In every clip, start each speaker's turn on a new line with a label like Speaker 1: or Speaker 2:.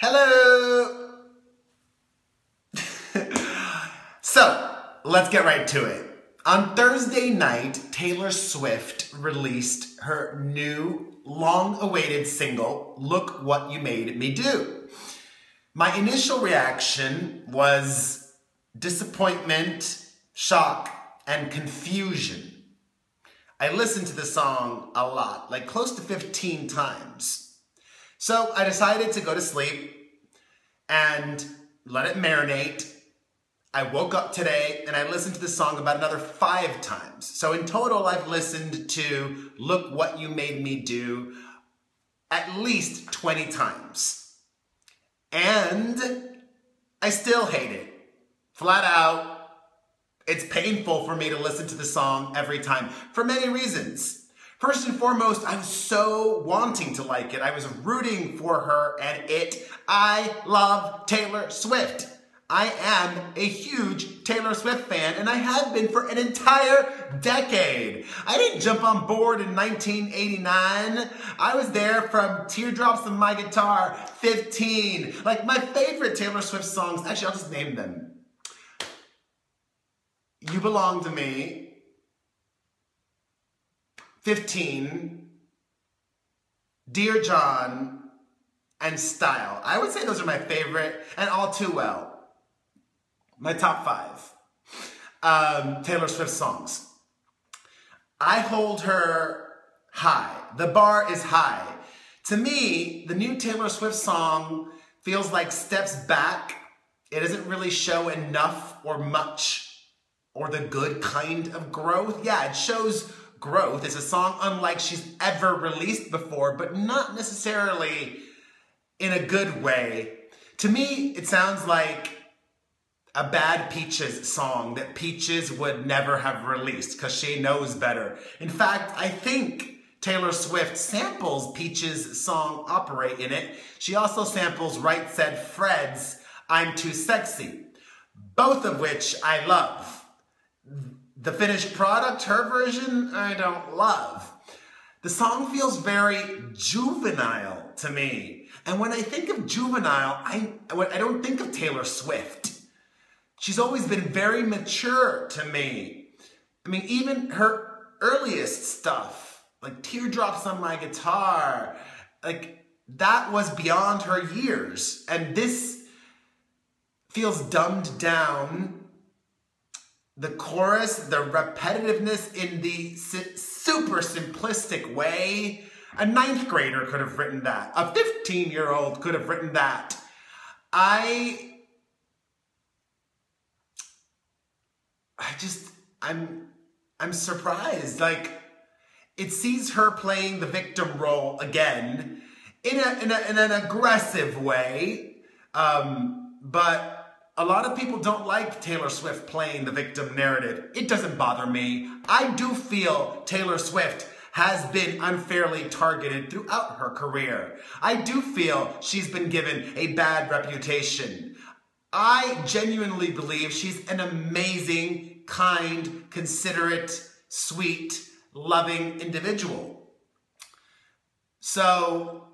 Speaker 1: Hello! So, let's get right to it. On Thursday night, Taylor Swift released her new, long-awaited single, Look What You Made Me Do. My initial reaction was disappointment, shock, and confusion. I listened to the song a lot, like close to 15 times. So I decided to go to sleep and let it marinate. I woke up today and I listened to the song about another 5 times. So in total, I've listened to Look What You Made Me Do at least 20 times. And I still hate it. Flat out, it's painful for me to listen to the song every time for many reasons. First and foremost, I was so wanting to like it. I was rooting for her and it. I love Taylor Swift. I am a huge Taylor Swift fan, and I have been for an entire decade. I didn't jump on board in 1989. I was there from Teardrops on My Guitar, 15. Like my favorite Taylor Swift songs, actually I'll just name them. You Belong to Me, 15, Dear John, and Style. I would say those are my favorite, and All Too Well. My top 5 Taylor Swift songs. I hold her high. The bar is high. To me, the new Taylor Swift song feels like steps back. It doesn't really show enough or much or the good kind of growth. Yeah, it shows growth. It's a song unlike she's ever released before, but not necessarily in a good way. To me, it sounds like a bad Peaches song that Peaches would never have released because she knows better. In fact, I think Taylor Swift samples Peaches' song Operate in it. She also samples Right Said Fred's I'm Too Sexy, both of which I love. The finished product, her version, I don't love. The song feels very juvenile to me. And when I think of juvenile, I don't think of Taylor Swift. She's always been very mature to me. I mean, even her earliest stuff, like Teardrops on My Guitar, like that was beyond her years. And this feels dumbed down. The chorus, the repetitiveness in the super simplistic way. A 9th grader could have written that. A 15-year-old could have written that. I'm surprised. Like, it sees her playing the victim role again in an aggressive way. But a lot of people don't like Taylor Swift playing the victim narrative. It doesn't bother me. I do feel Taylor Swift has been unfairly targeted throughout her career. I do feel she's been given a bad reputation. I genuinely believe she's an amazing, kind, considerate, sweet, loving individual. So,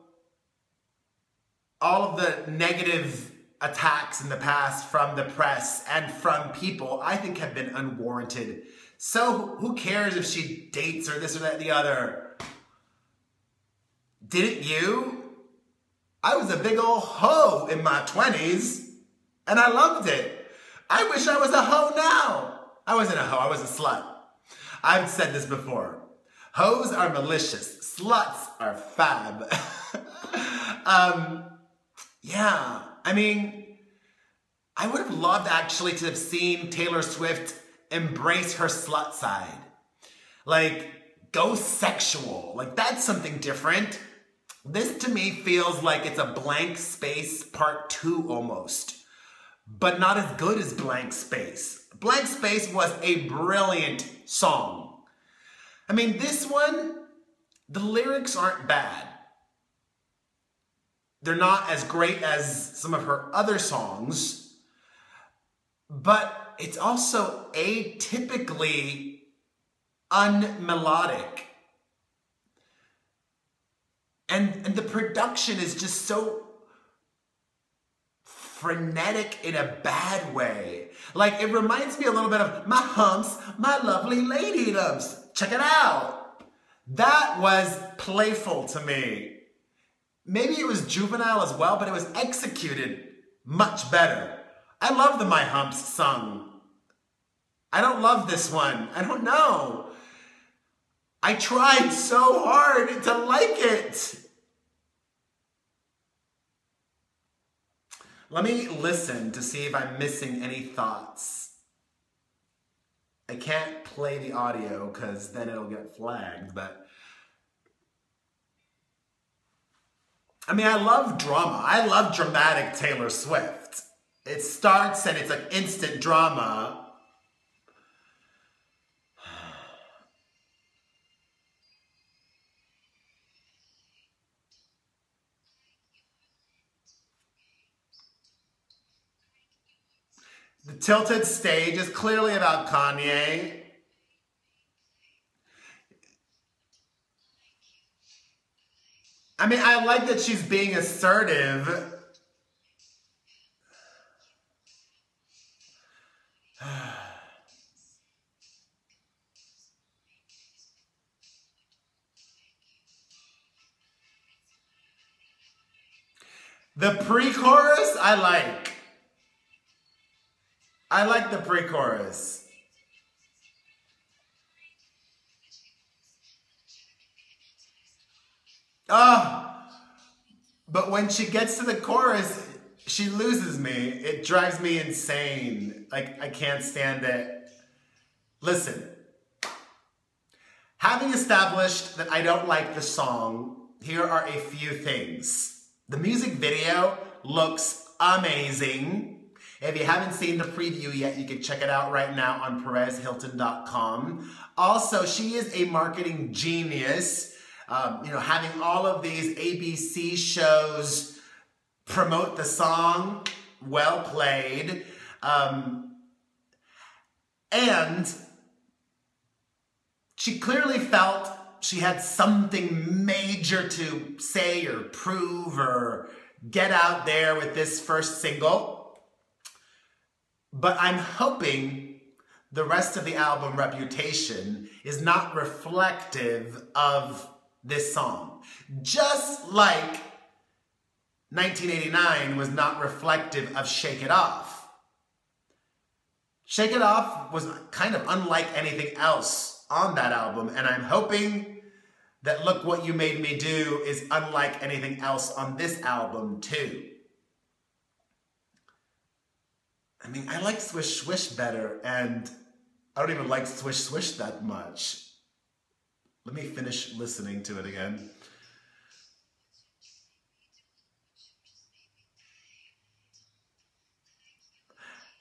Speaker 1: all of the negative attacks in the past from the press and from people, I think have been unwarranted. So, who cares if she dates or this or that or the other? Didn't you? I was a big old hoe in my 20s, and I loved it. I wish I was a hoe now. I wasn't a hoe, I was a slut. I've said this before. Hoes are malicious, sluts are fab. Yeah, I mean, I would have loved actually to have seen Taylor Swift embrace her slut side. Like, go sexual. Like, that's something different. This to me feels like it's a Blank Space Part 2 almost, but not as good as Blank Space. Blank Space was a brilliant song. I mean, this one, the lyrics aren't bad. They're not as great as some of her other songs, but it's also atypically unmelodic. And the production is just so frenetic in a bad way. Like, it reminds me a little bit of my humps, my lovely lady lumps. Check it out. That was playful to me. Maybe it was juvenile as well, but it was executed much better. I love the My Humps song. I don't love this one. I don't know. I tried so hard to like it. Let me listen to see if I'm missing any thoughts. I can't play the audio because then it'll get flagged, but I mean, I love drama. I love dramatic Taylor Swift. It starts and it's like instant drama. The tilted stage is clearly about Kanye. I mean, I like that she's being assertive. The pre-chorus, I like. I like the pre-chorus. But when she gets to the chorus, she loses me. It drives me insane. Like, I can't stand it. Listen. Having established that I don't like the song, here are a few things. The music video looks amazing. If you haven't seen the preview yet, you can check it out right now on PerezHilton.com. Also, she is a marketing genius. Having all of these ABC shows promote the song, well played. And she clearly felt she had something major to say or prove or get out there with this first single. But I'm hoping the rest of the album reputation is not reflective of this song. Just like 1989 was not reflective of Shake It Off. Shake It Off was kind of unlike anything else on that album, and I'm hoping that Look What You Made Me Do is unlike anything else on this album too. I mean, I like Swish Swish better, and I don't even like Swish Swish that much. Let me finish listening to it again.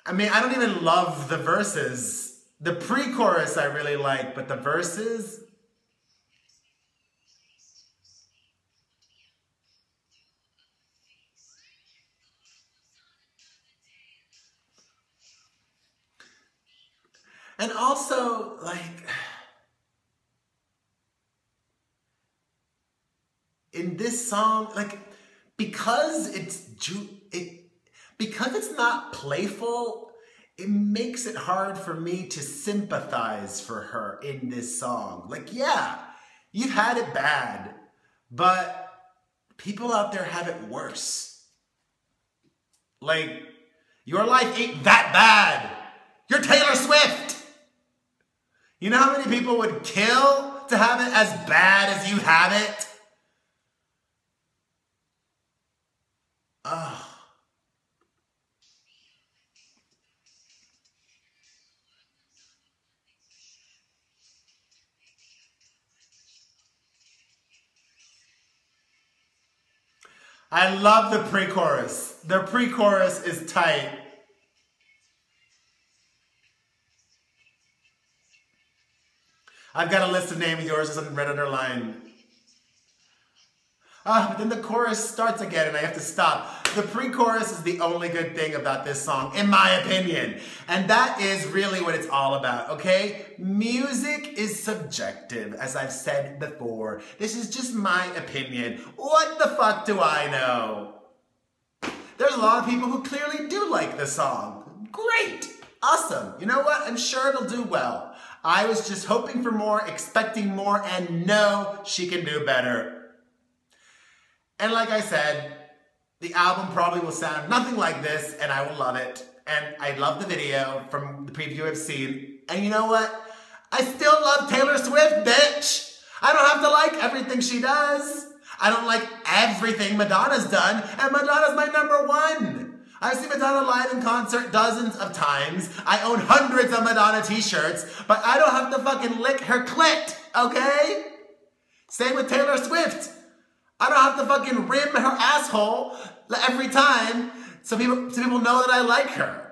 Speaker 1: I mean, I don't even love the verses. The pre-chorus I really like, but the verses... And also, like, in this song, like, because it's not playful, it makes it hard for me to sympathize for her in this song. Like, yeah, you've had it bad, but people out there have it worse. Like, your life ain't that bad. You're Taylor Swift. You know how many people would kill to have it as bad as you have it? Ugh. I love the pre-chorus. The pre-chorus is tight. I've got a list of names. Yours is in red underline. But then the chorus starts again and I have to stop. The pre-chorus is the only good thing about this song, in my opinion. And that is really what it's all about, okay? Music is subjective, as I've said before. This is just my opinion. What the fuck do I know? There's a lot of people who clearly do like this song. Great. Awesome. You know what? I'm sure it'll do well. I was just hoping for more, expecting more, and no, she can do better. And like I said, the album probably will sound nothing like this, and I will love it. And I love the video from the preview I've seen. And you know what? I still love Taylor Swift, bitch. I don't have to like everything she does. I don't like everything Madonna's done, and Madonna's my #1. I've seen Madonna live in concert dozens of times. I own hundreds of Madonna t-shirts, but I don't have to fucking lick her clit, okay? Same with Taylor Swift. I don't have to fucking rim her asshole every time so people know that I like her.